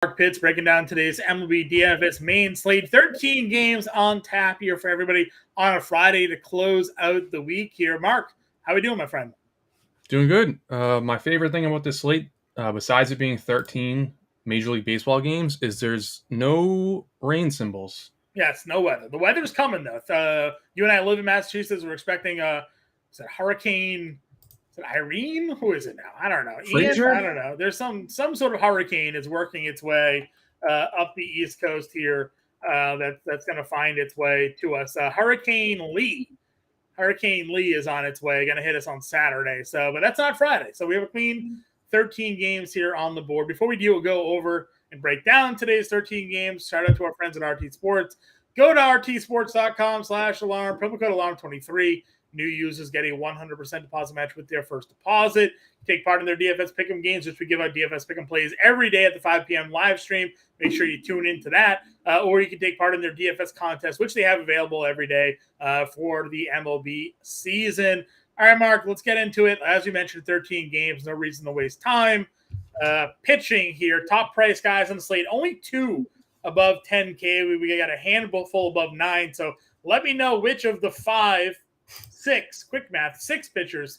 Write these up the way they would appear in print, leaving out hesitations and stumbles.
Mark Pitts breaking down today's MLB DFS main slate. 13 games on tap here for everybody on a Friday to close out the week here. Mark, how we doing, my friend? Doing good. My favorite thing about this slate, besides it being 13 Major League Baseball games, is there's no rain symbols. Yes, no weather. The weather's coming, though. You and I live in Massachusetts. We're expecting Hurricane. Is it Irene? Who is it now? I don't know. Frazier? Ian? I don't know. There's some sort of hurricane is working its way up the East Coast here. That's going to find its way to us. Hurricane Lee. Hurricane Lee is on its way, going to hit us on Saturday. But that's not Friday. So we have a clean 13 games here on the board. Before we do, we'll go over and break down today's 13 games. Shout out to our friends at RT Sports. Go to rtsports.com/alarm. Promo code alarm23. New users get a 100% deposit match with their first deposit. Take part in their DFS Pick'em games, which we give out DFS Pick'em plays every day at the 5 p.m. live stream. Make sure you tune into that. Or you can take part in their DFS contest, which they have available every day for the MLB season. All right, Mark, let's get into it. As we mentioned, 13 games, no reason to waste time. Pitching here, top price guys on the slate, only 2 above 10K. We got a handful full above 9. So let me know which of the 6 pitchers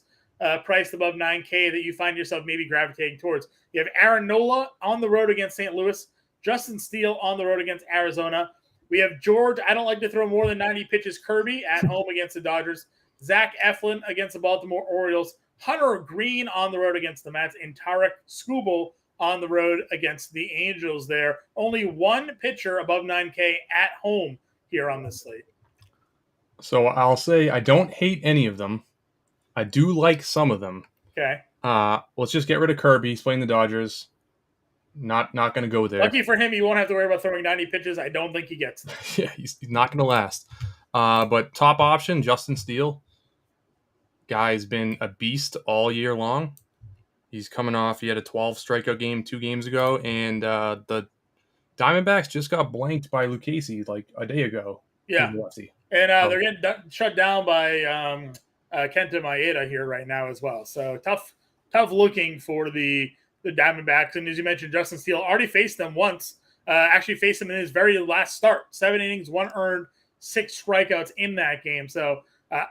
priced above 9K that you find yourself maybe gravitating towards. You have Aaron Nola on the road against St. Louis, Justin Steele on the road against Arizona. We have George, I don't like to throw more than 90 pitches, Kirby at home against the Dodgers, Zach Eflin against the Baltimore Orioles, Hunter Green on the road against the Mets, and Tarek Skubal on the road against the Angels there. Only 1 pitcher above 9K at home here on this slate. So I'll say I don't hate any of them. I do like some of them. Okay. Let's just get rid of Kirby. He's playing the Dodgers. Not going to go there. Lucky for him, he won't have to worry about throwing 90 pitches. I don't think he gets there. Yeah, he's not going to last. But top option, Justin Steele. Guy's been a beast all year long. He's coming off. He had a 12 strikeout game 2 games ago, and the Diamondbacks just got blanked by Lucchesi like a day ago. Yeah. And they're getting shut down by Kenta Maeda here right now as well. So tough looking for the Diamondbacks. And as you mentioned, Justin Steele already faced them once. Actually faced them in his very last start. 7 innings, 1 earned, 6 strikeouts in that game. So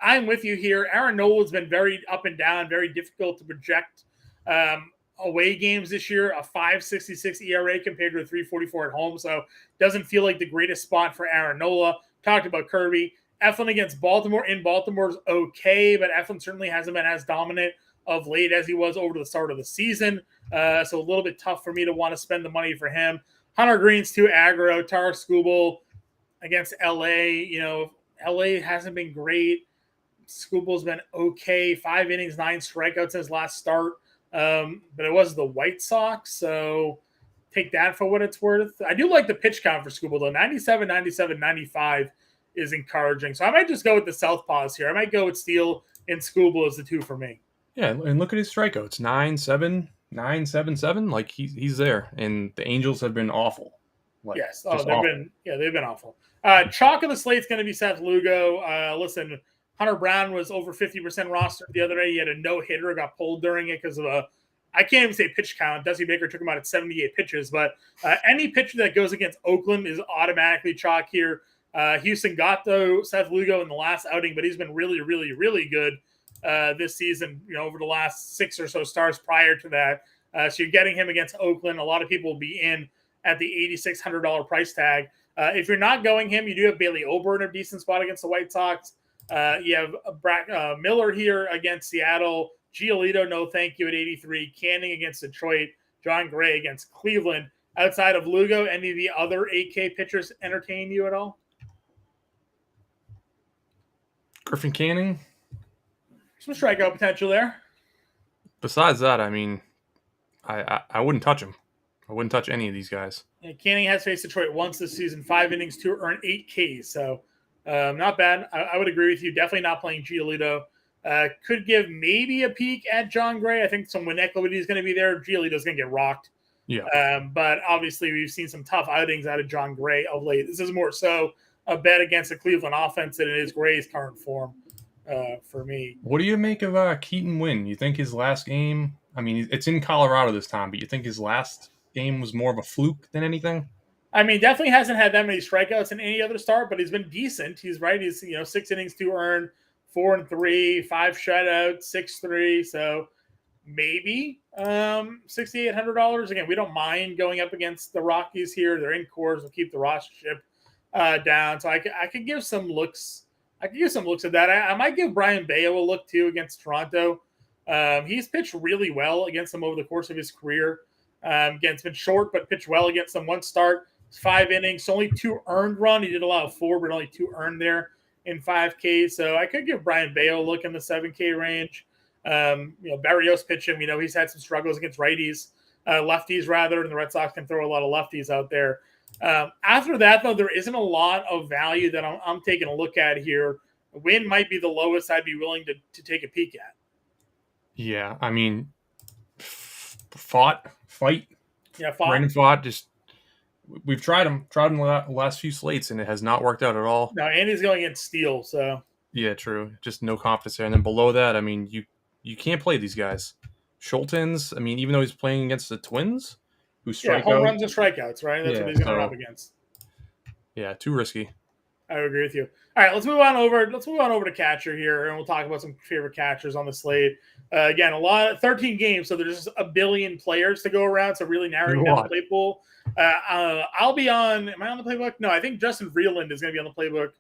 I'm with you here. Aaron Nola's been very up and down, very difficult to project. Away games this year, a 5.66 ERA compared to a 3.44 at home. So doesn't feel like the greatest spot for Aaron Nola. Talked about Kirby. Eflin against Baltimore in Baltimore's okay, but Eflin certainly hasn't been as dominant of late as he was over the start of the season. So a little bit tough for me to want to spend the money for him. Hunter Green's too aggro. Tarek Skubal against LA. LA hasn't been great. Skubal's been okay. 5 innings, 9 strikeouts in his last start. But it was the White Sox, so take that for what it's worth. I do like the pitch count for Skubal, though. 97, 97, 95 is encouraging. So I might just go with the southpaws here. I might go with Steele and Skubal as the 2 for me. Yeah, and look at his strikeouts. 9-7, 9-7-7. Like he's there. And the Angels have been awful. Yes. Oh, they've been awful. Chalk of the slate's going to be Seth Lugo. Listen, Hunter Brown was over 50% rostered the other day. He had a no-hitter, got pulled during it because of I can't even say pitch count. Dusty Baker took him out at 78 pitches. But any pitcher that goes against Oakland is automatically chalk here. Houston got, though, Seth Lugo in the last outing, but he's been really, really, really good this season, over the last 6 or so starts prior to that. So you're getting him against Oakland. A lot of people will be in at the $8,600 price tag. If you're not going him, you do have Bailey Ober in a decent spot against the White Sox. You have Miller here against Seattle. Giolito, no thank you at 83. Canning against Detroit. John Gray against Cleveland. Outside of Lugo, any of the other 8K pitchers entertain you at all? Griffin Canning. Some strikeout potential there. Besides that, I mean, I wouldn't touch him. I wouldn't touch any of these guys. Yeah, Canning has faced Detroit once this season, 5 innings to earn 8 Ks. So not bad. I would agree with you. Definitely not playing Giolito. Could give maybe a peek at John Gray. I think some Winnick is going to be there. Giolito's going to get rocked. Yeah. But obviously we've seen some tough outings out of John Gray of late. This is more so a bet against the Cleveland offense than it is Gray's current form for me. What do you make of Keaton Winn? You think his last game, I mean, it's in Colorado this time, but you think his last game was more of a fluke than anything. I mean, definitely hasn't had that many strikeouts in any other start, but he's been decent. He's right. He's 6 innings, 2 earned, 4-3, 5 shutouts, 6-3. So maybe $6,800. Again, we don't mind going up against the Rockies here. They're in cores. We'll keep the rostership down. So I could give some looks. I could give some looks at that. I might give Brian Bayo a look too against Toronto. He's pitched really well against them over the course of his career. Again, it's been short, but pitched well against them. One start, 5 innings, only 2 earned run. He did allow 4, but only 2 earned there in 5K. So I could give Brian Bayo a look in the 7K range. Barrios pitching, he's had some struggles against righties, lefties rather, and the Red Sox can throw a lot of lefties out there. After that, though, there isn't a lot of value that I'm taking a look at here. Win might be the lowest I'd be willing to take a peek at. Yeah, I mean, fight. Yeah, Brandon Fott. Just we've tried him the last few slates, and it has not worked out at all. No, Andy's going against Steele, so yeah, true. Just no confidence there. And then below that, I mean, you can't play these guys. Schultens, I mean, even though he's playing against the Twins, who strike home out, runs and strikeouts, right? That's what he's going to run up against. Yeah, too risky. I would agree with you. All right, let's move on over to catcher here, and we'll talk about some favorite catchers on the slate. Again, 13 games, so there's just a billion players to go around, so really narrowing down the play pool. I'll be on. Am I on the playbook? No, I think Justin Vreeland is going to be on the playbook.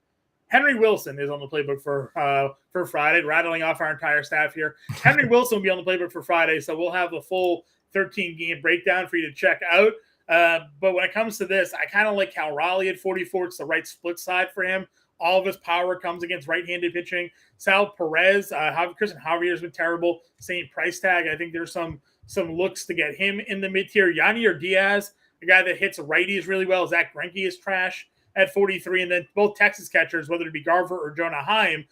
Henry Wilson is on the playbook for Friday, rattling off our entire staff here. Henry Wilson will be on the playbook for Friday, so we'll have the full 13-game breakdown for you to check out. But when it comes to this, I kind of like Cal Raleigh at 44. It's the right split side for him. All of his power comes against right-handed pitching. Sal Perez, Christian Javier has been terrible. Same price tag. I think there's some looks to get him in the mid-tier. Yanier Diaz, a guy that hits righties really well. Zach Greinke is trash at 43. And then both Texas catchers, whether it be Garver or Jonah Heim,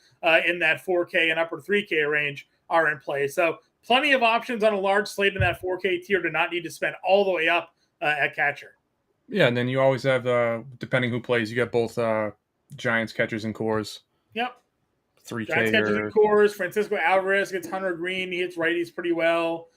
in that 4K and upper 3K range are in play. So plenty of options on a large slate in that 4K tier to not need to spend all the way up at catcher. Yeah, and then you always have, depending who plays, you got both Giants catchers and cores. Yep. 3K. Giants catchers and cores. Francisco Alvarez gets Hunter Green. He hits righties pretty well.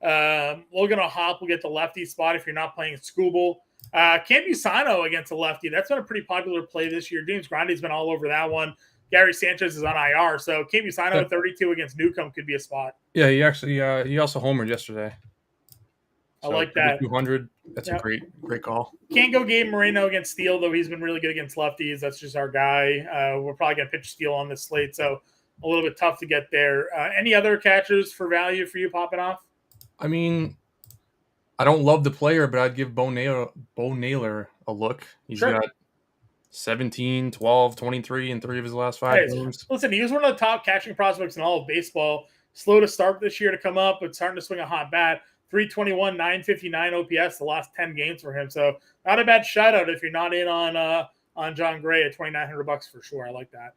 Logan O'Hoppe will get the lefty spot if you're not playing Scooble. Campusano against a lefty. That's been a pretty popular play this year. James Grande's been all over that one. Gary Sanchez is on IR, so Campusano at 32 against Newcomb could be a spot. Yeah, he actually he also homered yesterday. I like that. 200. That's a great call. Can't go Gabe Moreno against Steele, though he's been really good against lefties. That's just our guy. We're probably going to pitch Steele on this slate, so a little bit tough to get there. Any other catchers for value for you popping off? I mean, I don't love the player, but I'd give Bo Naylor a look. He's got 17, 12, 23 in 3 of his last 5 games. Listen, he was one of the top catching prospects in all of baseball. Slow to start this year to come up, but starting to swing a hot bat. 321, 959 OPS the last 10 games for him. So not a bad shout-out if you're not in on John Gray at $2,900 for sure. I like that.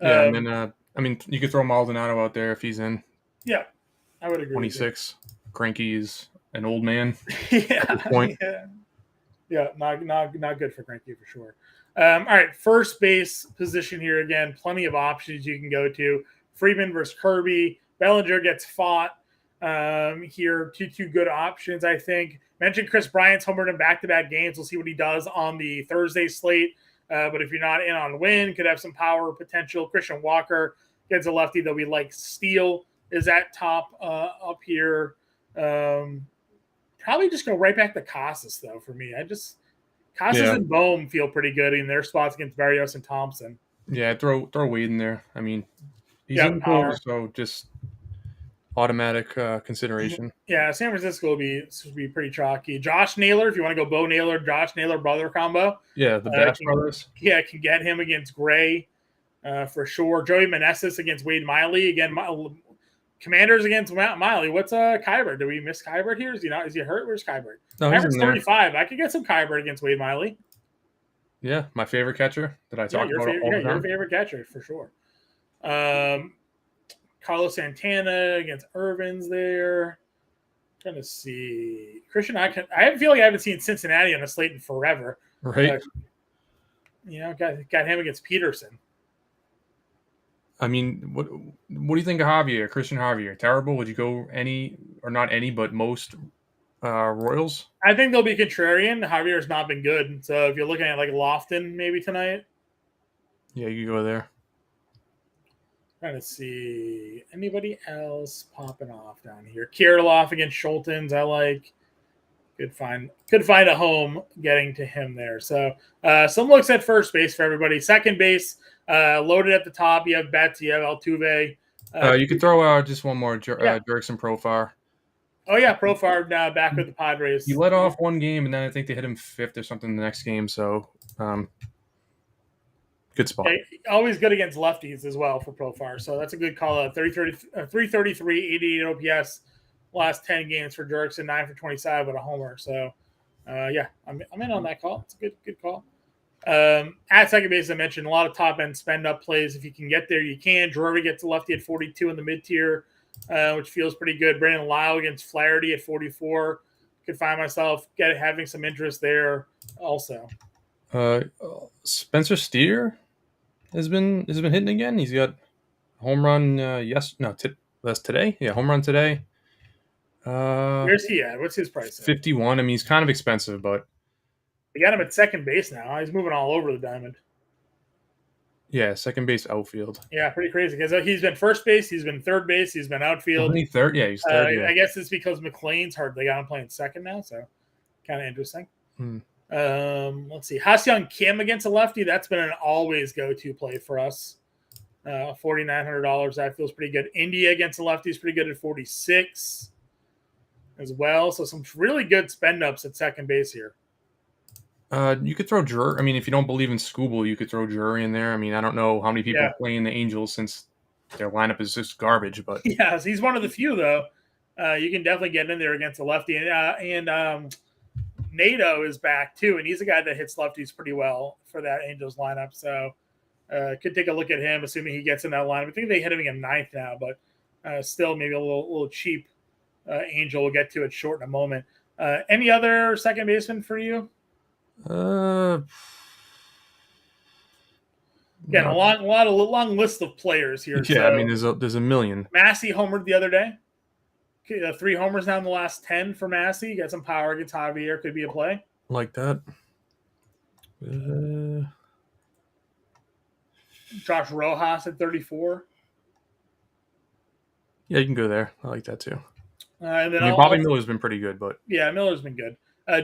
Yeah, and then, I mean, you could throw Maldonado out there if he's in. Yeah, I would agree. 26. Greinke is an old man. Yeah. At this point. Yeah, not good for Greinke for sure. All right, first base position here again. Plenty of options you can go to. Freeman versus Kirby. Bellinger gets fought. Here, two good options, I think. Mentioned Chris Bryant's homered in back-to-back games. We'll see what he does on the Thursday slate. But if you're not in on Win, could have some power potential. Christian Walker gets a lefty, though we like Steele is at top up here. Probably just go right back to Casas, though, for me. Casas and Bohm feel pretty good in their spots against Barrios and Thompson. Yeah, throw Wade in there. I mean, he's in power, so just automatic consideration. Yeah, San Francisco will be pretty chalky. Josh Naylor, if you want to go Bo Naylor, Josh Naylor brother combo. Yeah, the Bash brothers. Yeah, can get him against Gray for sure. Joey Meneses against Wade Miley. Again, Commanders against Miley. What's Kybert? Do we miss Kybert here? Is he hurt? Where's Kybert? No, he's in there. 35. I could get some Kybert against Wade Miley. Yeah, my favorite catcher that I talk about all the time. Your favorite catcher for sure. Carlos Santana against Irvin's there. Trying to see Christian. I feel like I haven't seen Cincinnati on a slate in forever. Right. Got him against Peterson. I mean, what do you think of Javier, Christian Javier? Terrible? Would you go any, or not any, but most Royals. I think they'll be contrarian. Javier's not been good. So if you're looking at like Lofton maybe tonight. Yeah, you can go there. Trying to see anybody else popping off down here. Kirilloff against Schultens, I like. Could find a home getting to him there. So some looks at first base for everybody. Second base, loaded at the top. You have Betts, you have Altuve. You could throw out just one more, Yeah. Jurickson Profar. Oh yeah, Profar now back with the Padres. He let off one game, and then I think they hit him fifth or something the next game. So, good spot. Okay. Always good against lefties as well for Profar. So that's a good call out. 333, 88 OPS. Last 10 games for Jurickson, 9 for 27 with a homer. So, yeah, I'm in on that call. It's a good call. At second base, I mentioned a lot of top end spend up plays. If you can get there, you can. Drury gets a lefty at 42 in the mid tier, which feels pretty good. Brandon Lau against Flaherty at 44. Could find myself having some interest there also. Spencer Steer has been hitting again. He's got home run. That's today. Yeah, home run today. Where's he at? What's his price? 51. I mean, he's kind of expensive, but they got him at second base now. He's moving all over the diamond. Yeah, second base, outfield. Yeah, pretty crazy because he's been first base, he's been third base, he's been outfield. Third? Yeah, he's third. Yeah. I guess it's because McLean's hard. They got him playing second now, so kind of interesting. Let's see. Ha-Seong Kim against a lefty. That's been an always go-to play for us. $4,900. That feels pretty good. India against a lefty is pretty good at 46 as well. So some really good spend ups at second base here. You could throw Drury. I mean, if you don't believe in Scooble, you could throw Drury in there. I mean, I don't know how many people are playing the Angels since their lineup is just garbage. But yes, he's one of the few though. You can definitely get in there against a lefty, and Nato is back too, and he's a guy that hits lefties pretty well for that Angels lineup. So could take a look at him, assuming he gets in that lineup. I think they hit him in ninth now, but still maybe a little cheap. Angel will get to it short in a moment. Any other second baseman for you? Again, a long list of players here. Yeah, so, I mean, there's a million. Massey homered the other day. 3 homers now in the last 10 for Massey. Got some power against Javier. Could be a play. Like that. Josh Rojas at 34. Yeah, you can go there. I like that too. And then Bobby Miller's been pretty good, but yeah, Miller's been good.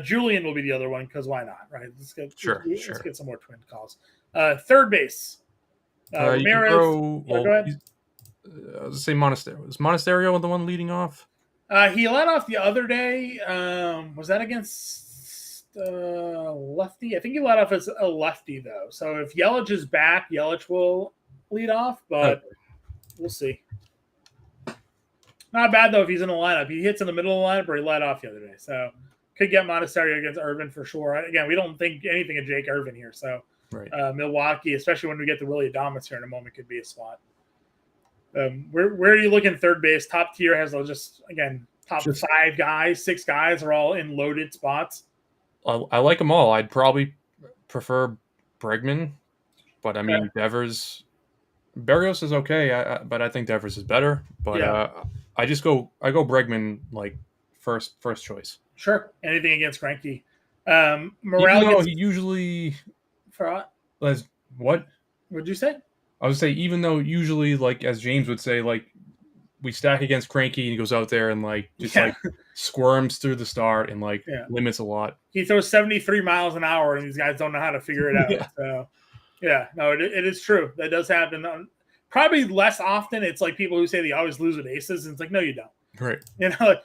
Julian will be the other one because why not, right? Let's get some more twin calls. Third base. Ramirez. Go ahead. I was going to say Monasterio. Is Monasterio the one leading off? He led off the other day. Was that against lefty? I think he led off as a lefty, though. So if Yelich is back, Yelich will lead off, but we'll see. Not bad, though, if he's in the lineup. He hits in the middle of the lineup or he led off the other day. So could get Monasterio against Irvin for sure. Again, we don't think anything of Jake Irvin here. So Milwaukee, especially when we get to Willie Adames here in a moment, could be a spot. Where are you looking third base? Top tier has top 5 guys, 6 guys are all in loaded spots. I like them all. I'd probably prefer Bregman, but I mean Devers. Berrios is okay, but I think Devers is better. But I go Bregman like first choice. Sure. Anything against Greinke. Morale he usually for what? What'd you say? I would say, even though usually, like as James would say, like we stack against Greinke and he goes out there and like squirms through the start and limits a lot. He throws 73 miles an hour and these guys don't know how to figure it out. So it is true. That does happen. Probably less often. It's like people who say they always lose with aces. And it's like, no, you don't. Right.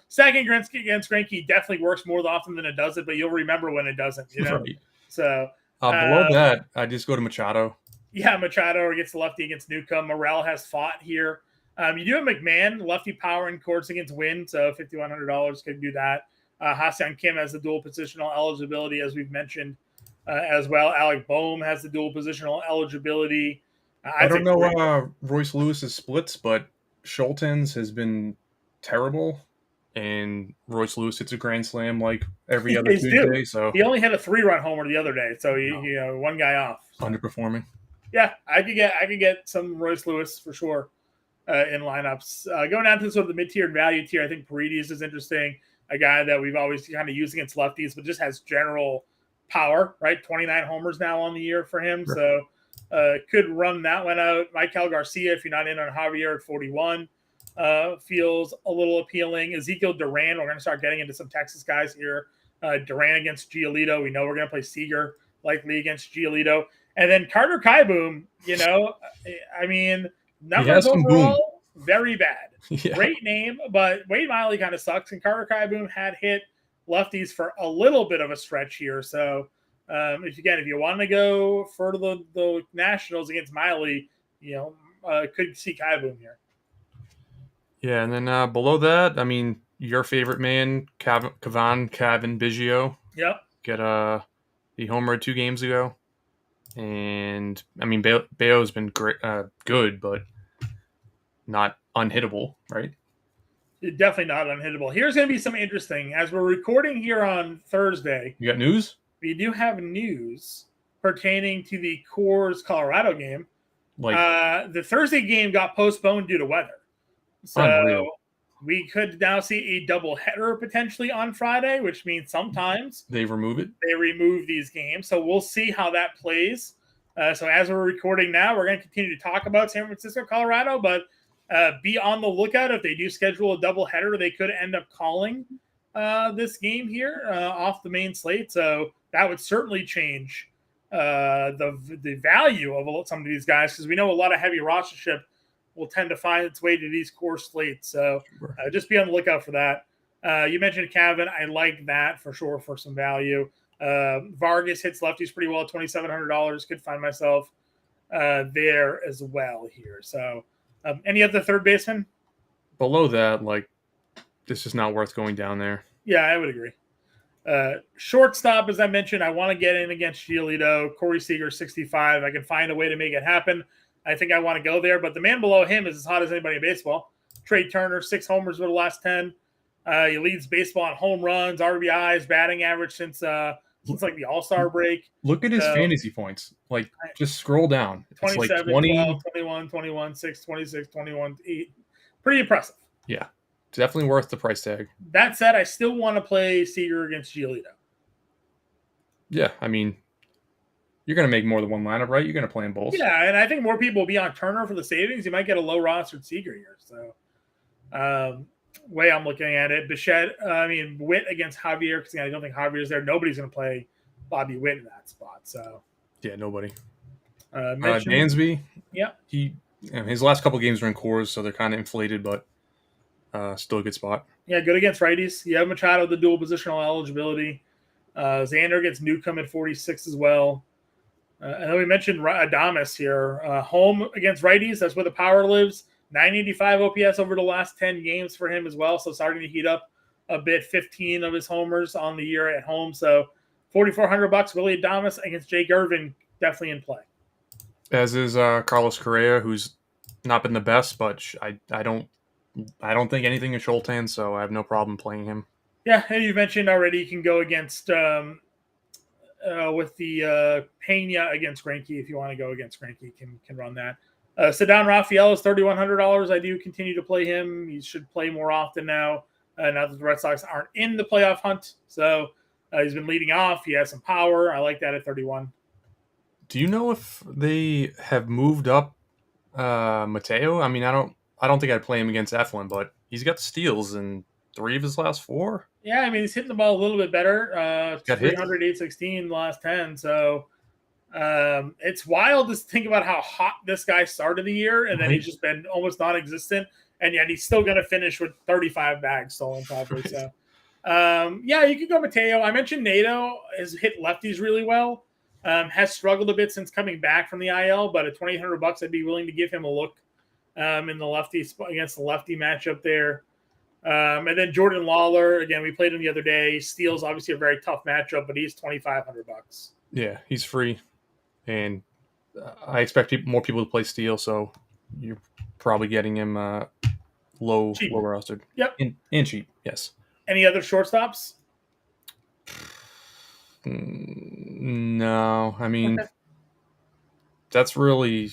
Second against Greinke definitely works more often than it doesn't, but you'll remember when it doesn't. Right. So below that, I just go to Machado. Yeah, Machado against the lefty against Newcomb. Morel has fought here. You do have McMahon, lefty power in courts against Wynn, so $5,100 could do that. Ha-Seong Kim has the dual positional eligibility, as we've mentioned, as well. Alec Boehm has the dual positional eligibility. I don't know Royce Lewis's splits, but Schultens has been terrible, and Royce Lewis hits a grand slam like every other Tuesday. So he only had a 3-run homer the other day, so he one guy off. So. Underperforming. Yeah, I could get some Royce Lewis for sure in lineups. Going down to sort of the mid-tier and value tier, I think Paredes is interesting. a guy that we've always kind of used against lefties, but just has general power, right? 29 homers now on the year for him. Sure. So could run that one out. Michael Garcia, if you're not in on Javier at 41, feels a little appealing. Ezekiel Duran, we're going to start getting into some Texas guys here. Duran against Giolito. We know we're going to play Seager likely against Giolito. And then Carter Kieboom, I mean, numbers overall, very bad. Yeah. Great name, but Wade Miley kind of sucks. And Carter Kieboom had hit lefties for a little bit of a stretch here. So, if you want to go for the Nationals against Miley, could see Kieboom here. Yeah, and then below that, I mean, your favorite man, Cavan Biggio. Yep. He homered 2 games ago. And, I mean, Bayo's been great, good, but not unhittable, right? Definitely not unhittable. Here's going to be some interesting. As we're recording here on Thursday. You got news? We do have news pertaining to the Coors Colorado game. The Thursday game got postponed due to weather. So unreal. We could now see a doubleheader potentially on Friday, which means sometimes they remove it. They remove these games. So we'll see how that plays. So as we're recording now, we're going to continue to talk about San Francisco, Colorado, but be on the lookout. If they do schedule a doubleheader, they could end up calling this game here off the main slate. So that would certainly change the value of some of these guys, because we know a lot of heavy rostership will tend to find its way to these core slates. So just be on the lookout for that. You mentioned Cavan. I like that for sure for some value. Vargas hits lefties pretty well, $2,700. Could find myself there as well here. So any other third baseman? Below that, this is not worth going down there. Yeah, I would agree. Shortstop, as I mentioned, I want to get in against Giolito. Corey Seager, 65. I can find a way to make it happen. I think I want to go there, but the man below him is as hot as anybody in baseball. Trey Turner, 6 homers over the last 10. He leads baseball on home runs, RBIs, batting average since the All-Star break. Look at his fantasy points. Just scroll down. 27, 20, 12, 21, 21, 6, 26, 21, 8. Pretty impressive. Yeah, definitely worth the price tag. That said, I still want to play Seager against Giolito. Yeah, I mean, you're going to make more than one lineup, right? You're going to play in both. Yeah, and I think more people will be on Turner for the savings. You might get a low-rostered Seager here. So, way I'm looking at it, Witt against Javier, because I don't think Javier's there. Nobody's going to play Bobby Witt in that spot. So, yeah, nobody. Dansby, yeah, his last couple games were in Coors, so they're kind of inflated, but still a good spot. Yeah, good against righties. You have Machado, the dual positional eligibility. Xander gets Newcomb at 46 as well. And then we mentioned Adames here. Home against righties, that's where the power lives. 985 OPS over the last 10 games for him as well. So starting to heat up a bit. 15 of his homers on the year at home. So $4,400. Willie Adames against Jake Irvin, definitely in play. As is Carlos Correa, who's not been the best, but I don't think anything is Schultan, so I have no problem playing him. Yeah, and you mentioned already you can go against with the Pena against Greinke. If you want to go against Greinke, can run that. Ceddanne Rafael is $3,100. I do continue to play him. He should play more often now. Now that the Red Sox aren't in the playoff hunt, so he's been leading off. He has some power. I like that at 31. Do you know if they have moved up Mateo? I mean, I don't think I'd play him against Eflin, but he's got steals in 3 of his last 4. Yeah, I mean, he's hitting the ball a little bit better. 300, 816 the last 10. So it's wild to think about how hot this guy started the year, and then he's just been almost non-existent, and yet he's still going to finish with 35 bags stolen probably. So, yeah, you can go Mateo. I mentioned Nato has hit lefties really well. Has struggled a bit since coming back from the IL, but at $2,800, I'd be willing to give him a look in the lefty against the lefty matchup there. And then Jordan Lawler, again, we played him the other day. Steele's obviously a very tough matchup, but he's $2,500. Yeah, he's free, and I expect more people to play Steele, so you're probably getting him low rostered. Yep, and cheap. Yes. Any other shortstops? No, I mean, that's really,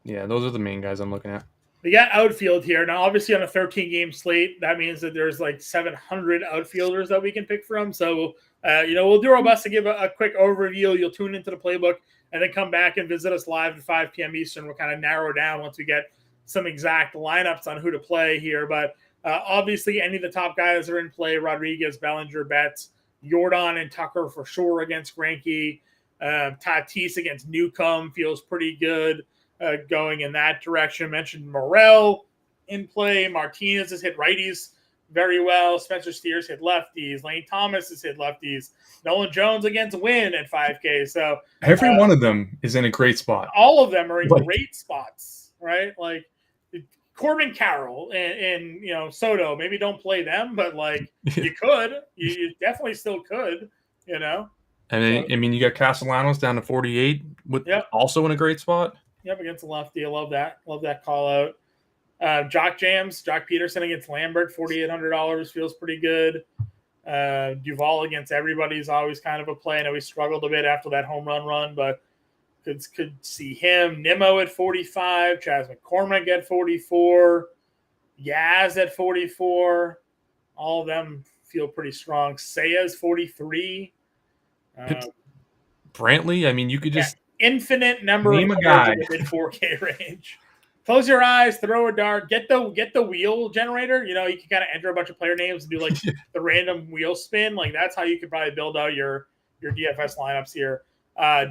those are the main guys I'm looking at. We got outfield here. Now, obviously, on a 13-game slate, that means that there's like 700 outfielders that we can pick from. So, we'll do our best to give a quick overview. You'll tune into the playbook and then come back and visit us live at 5 p.m. Eastern. We'll kind of narrow down once we get some exact lineups on who to play here. But obviously, any of the top guys are in play. Rodriguez, Bellinger, Betts, Jordan, and Tucker for sure against Greinke. Tatis against Newcomb feels pretty good. Going in that direction. Mentioned Morel in play. Martinez has hit righties very well. Spencer Steers hit lefties. Lane Thomas has hit lefties. Nolan Jones against Wynn at 5K. So every one of them is in a great spot. All of them are in great spots, right? Like Corbin Carroll and Soto. Maybe don't play them, but you could. You definitely still could. And then, you got Castellanos down to 48, with also in a great spot. Yep, against the lefty. I love that. Love that call out. Jock Peterson against Lambert, $4,800 feels pretty good. Duvall against everybody is always kind of a play. I know he struggled a bit after that home run, but could see him. Nimmo at 45, Chas McCormick at 44, Yaz at 44. All of them feel pretty strong. Seiya's 43. Brantley, you could just infinite number name of a guy in the mid 4K range. Close your eyes, throw a dart, get the wheel generator. You can kind of enter a bunch of player names and do the random wheel spin. That's how you could probably build out your DFS lineups here.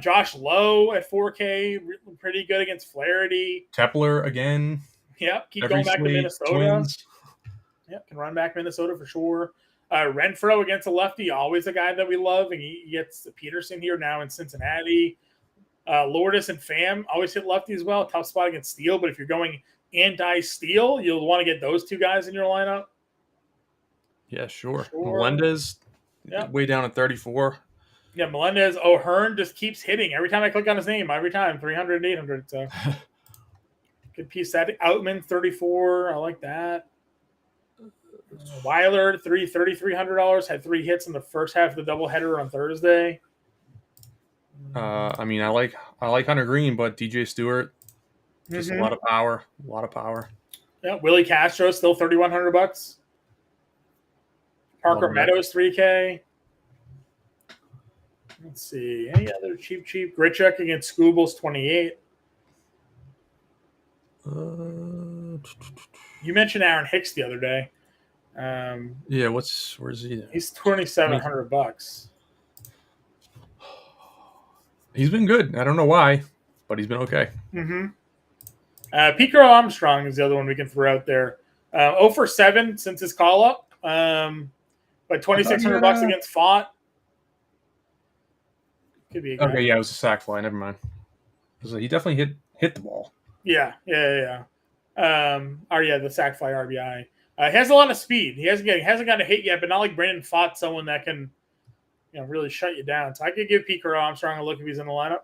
Josh Lowe at 4K, pretty good against Flaherty. Kepler again. Yep, keep going back to Minnesota. Twins. Yep, can run back Minnesota for sure. Renfroe against a lefty, always a guy that we love, and he gets Peterson here now in Cincinnati. Lourdes and Pham always hit lefty as well. Tough spot against Steele, but if you're going anti-Steele, you'll want to get those two guys in your lineup. Yeah, sure. Melendez, way down at 34. Yeah, Melendez. O'Hearn just keeps hitting. Every time I click on his name, every time, 300 and 800. So good piece. That Outman, 34. I like that. Weiler, $3,300, had 3 hits in the first half of the doubleheader on Thursday. I like Hunter Green, but DJ Stewart, just a lot of power. Yeah, Willie Castro still $3,100. Parker Meadows, 3K. Let's see, any other cheap? Grichuk against Scoobles, 28. You mentioned Aaron Hicks the other day. Where's he? He's $2,700. He's been good. I don't know why, but he's been okay. Pico Armstrong is the other one we can throw out there. 0 for 7 since his call up, but $2,600 against Font. Could be a guy. Okay. Yeah, it was a sack fly. Never mind. He definitely hit the ball. Yeah. The sack fly RBI. He has a lot of speed. He hasn't got a hit yet, but not like Brandon Pfaadt, someone that can really shut you down. So I could give Pico Armstrong a look if he's in the lineup.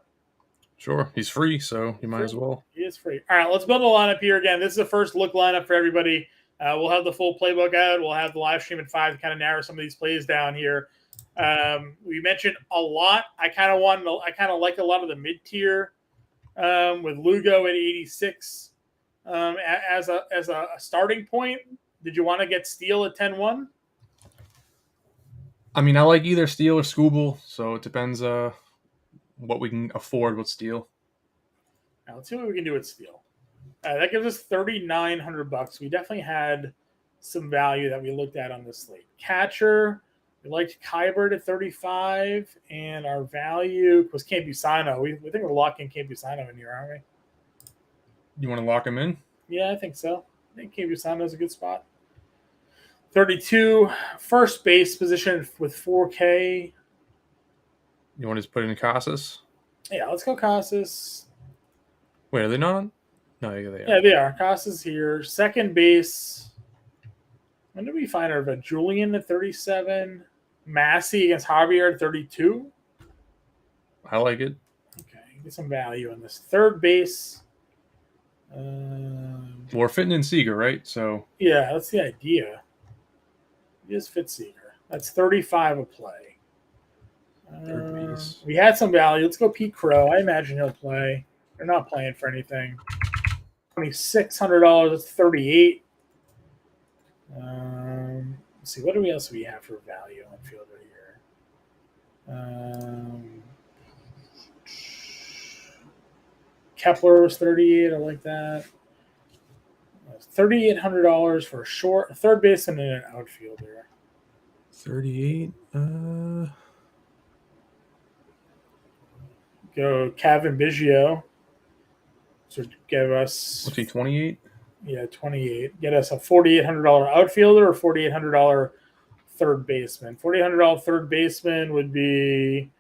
Sure. He's free, so you might as well. He is free. All right, let's build a lineup here again. This is the first look lineup for everybody. We'll have the full playbook out. We'll have the live stream at 5 to kind of narrow some of these plays down here. We mentioned a lot. I kind of like a lot of the mid-tier with Lugo at 86 as a starting point. Did you want to get Steele at 10-1? I like either Steele or Scooble, so it depends what we can afford with Steele. Now, let's see what we can do with Steele. That gives us $3,900. We definitely had some value that we looked at on this slate. Catcher, we liked Kybert at 35, and our value was Campusano. We think we're locking Campusano in here, aren't we? You want to lock him in? Yeah, I think so. I think Campusano is a good spot. 32, first base position with 4K. You want to just put in Casas? Yeah, let's go Casas. Wait, are they not on? No, yeah, they are. Yeah, they are. Casas here. Second base. When did we find our event? Julian at 37. Massey against Javier at 32. I like it. Okay, get some value in this. Third base. We're fitting in Seager, right? So yeah, that's the idea. Just fit Seager. That's 35 a play. We had some value. Let's go Pete Crow. I imagine he'll play. They're not playing for anything. $2,600. That's 38. Let's see, what else do we have for value on fielder here? Kepler was 38. I like that. $3,800 for a third baseman and an outfielder. 38. Go Kevin Biggio. So give us. What's he, 28? Yeah, 28. Get us a $4,800 outfielder or $4,800 third baseman. $4,800 third baseman would be.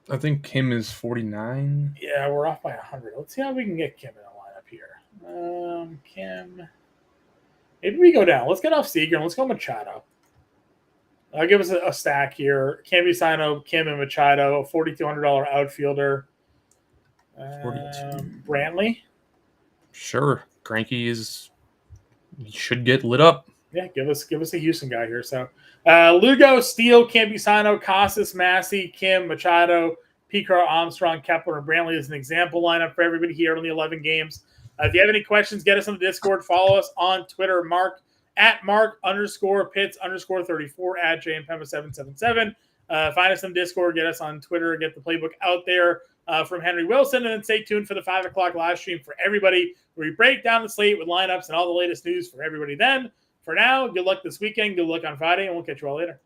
I think Kim is 49. Yeah, we're off by 100. Let's see how we can get Kim in the lineup here. Kim. Maybe we go down. Let's get off Seager and let's go Machado. I'll give us a stack here. Camby, Kim, and Machado. A $4,200 outfielder. 42. Brantley. Sure. Greinke should get lit up. Yeah, give us a Houston guy here. So Lugo, Steele, Campusano, Casas, Massey, Kim, Machado, Picard, Armstrong, Kepler, and Brantley is an example lineup for everybody here on the 11 games. If you have any questions, get us on the Discord. Follow us on Twitter, Mark_Pitts_34 at Impemba777. Find us on Discord, get us on Twitter, get the playbook out there from Henry Wilson, and then stay tuned for the 5 o'clock live stream for everybody where we break down the slate with lineups and all the latest news for everybody then. For now, good luck this weekend, good luck on Friday, and we'll catch you all later.